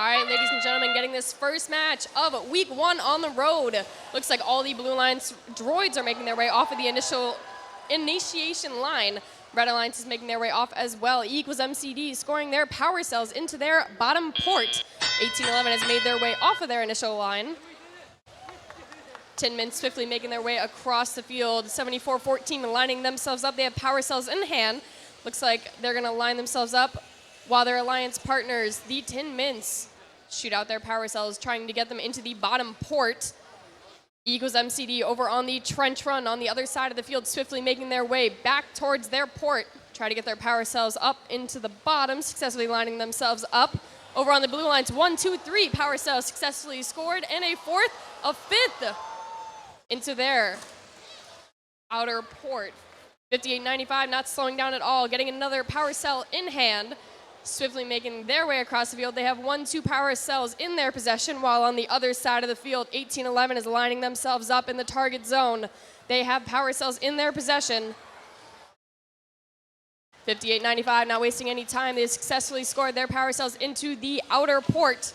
right, ladies and gentlemen, getting this first match of week 1 on the road. Looks like all the Blue Alliance droids are making their way off of the initial initiation line. Red Alliance is making their way off as well. E equals MCD scoring their power cells into their bottom port. 1811 has made their way off of their initial line. Tin Men swiftly making their way across the field. 7414 lining themselves up. They have power cells in hand. Looks like they're going to line themselves up while their alliance partners, the Tin Mints, shoot out their power cells, trying to get them into the bottom port. E equals MCD over on the trench run on the other side of the field, swiftly making their way back towards their port. Try to get their power cells up into the bottom, successfully lining themselves up. Over on the Blue Alliance, 1, 2, 3 power cells successfully scored, and a fourth, a fifth into their outer port. 5895 not slowing down at all, getting another power cell in hand, swiftly making their way across the field. They have 1, 2 power cells in their possession, while on the other side of the field, 1811 is lining themselves up in the target zone. They have power cells in their possession. 5895 not wasting any time. They successfully scored their power cells into the outer port.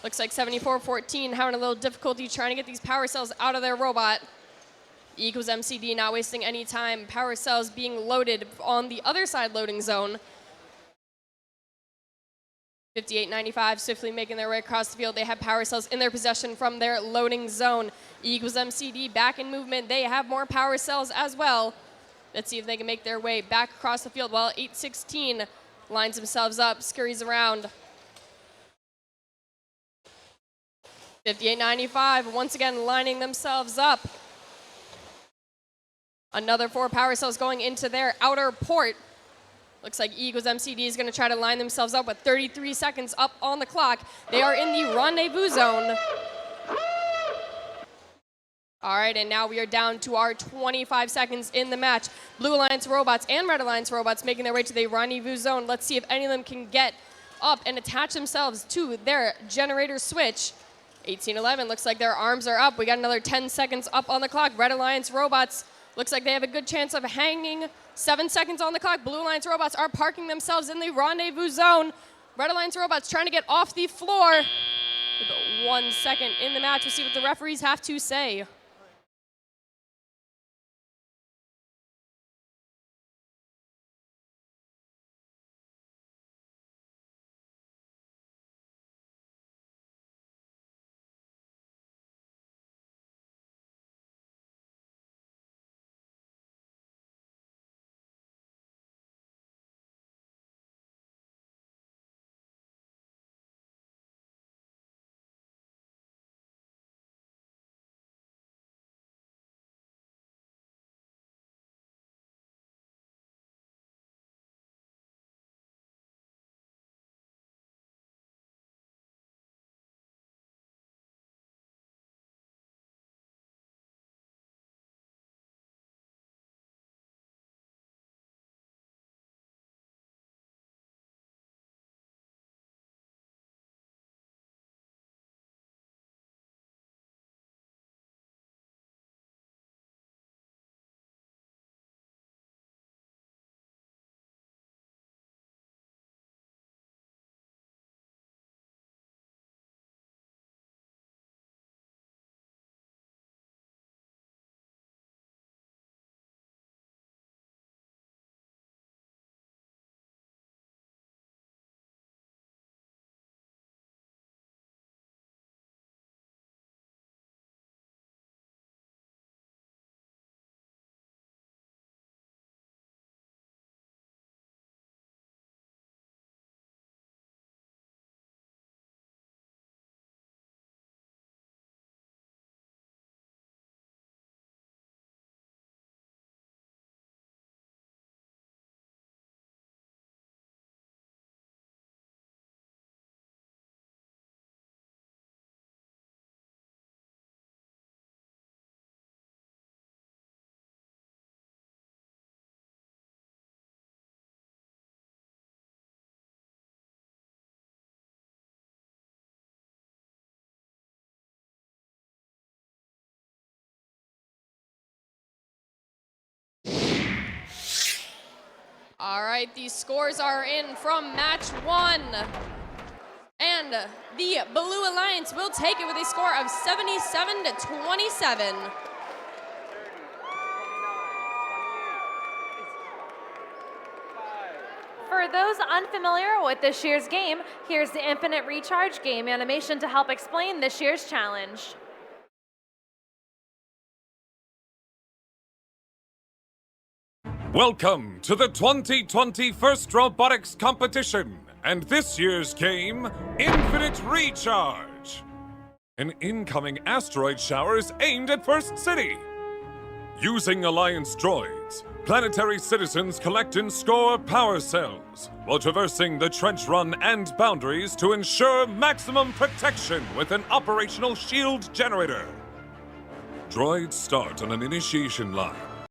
Looks like 7414 having a little difficulty trying to get these power cells out of their robot. E equals MCD not wasting any time. Power cells being loaded on the other side loading zone. 5895 swiftly making their way across the field. They have power cells in their possession from their loading zone. E equals MCD back in movement. They have more power cells as well. Let's see if they can make their way back across the field while 816 lines themselves up, scurries around. 5895 once again lining themselves up. Another 4 power cells going into their outer port. Looks like E equals MCD is going to try to line themselves up with 33 seconds up on the clock. They are in the rendezvous zone. All right, and now we are down to our 25 seconds in the match. Blue Alliance robots and Red Alliance robots making their way to the rendezvous zone. Let's see if any of them can get up and attach themselves to their generator switch. 1811 looks like their arms are up. We got another 10 seconds up on the clock. Red Alliance robots looks like they have a good chance of hanging. 7 seconds on the clock. Blue Alliance robots are parking themselves in the rendezvous zone. Red Alliance robots trying to get off the floor. With 1 second in the match, we'll see what the referees have to say. All right, these scores are in from match 1. And And the Blue Alliance will take it with a score of 77-27. For those unfamiliar with this year's game, here's the Infinite Recharge game animation to help explain this year's challenge. Welcome to the 2020 First Robotics Competition, and this year's game, Infinite Recharge. An incoming asteroid shower is aimed at First City. Using Alliance droids, planetary citizens collect and score power cells, while traversing the trench run and boundaries to ensure maximum protection with an operational shield generator. Droids start on an initiation line,